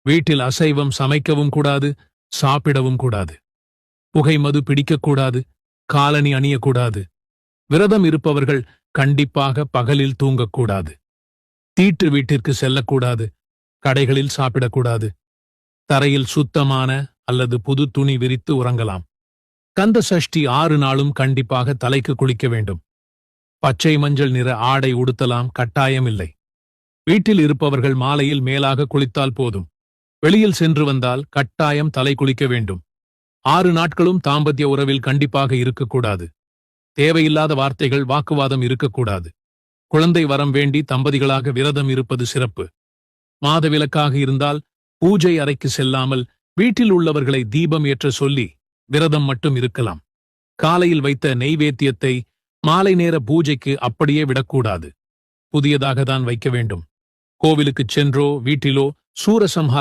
வீட்டில் அசைவம் சமைக்கவும் கூடாது, சாப்பிடவும் கூடாது. புகை மது பிடிக்கக்கூடாது, காலணி அணியக்கூடாது. விரதம் இருப்பவர்கள் கண்டிப்பாக பகலில் தூங்கக்கூடாது. தீட்டு வீட்டிற்கு செல்லக்கூடாது, கடைகளில் சாப்பிடக்கூடாது. தரையில் சுத்தமான அல்லது புது துணி விரித்து உறங்கலாம். கந்த சஷ்டி 6 நாளும் கண்டிப்பாக தலைக்கு குளிக்க வேண்டும். பச்சை மஞ்சள் நிற ஆடை உடுத்தலாம், கட்டாயமில்லை. வீட்டில் இருப்பவர்கள் மாலையில் மேலாக குளித்தால் போதும். வெளியில் சென்று வந்தால் கட்டாயம் தலை குளிக்க வேண்டும். 6 நாட்களும் தாம்பத்திய உறவில் கண்டிப்பாக இருக்கக்கூடாது. தேவையில்லாத வார்த்தைகள், வாக்குவாதம் இருக்கக்கூடாது. குழந்தை வரம் வேண்டி தம்பதிகளாக விரதம் இருப்பது சிறப்பு. மாதவிலக்காக இருந்தால் பூஜை அறைக்கு செல்லாமல் வீட்டில் உள்ளவர்களை தீபம் ஏற்ற சொல்லி விரதம் மட்டும் இருக்கலாம். காலையில் வைத்த நெய்வேத்தியத்தை மாலை நேர பூஜைக்கு அப்படியே விடக்கூடாது. புதியதாக தான் வைக்க வேண்டும். கோவிலுக்குச் சென்றோ வீட்டிலோ சூரசம்ஹார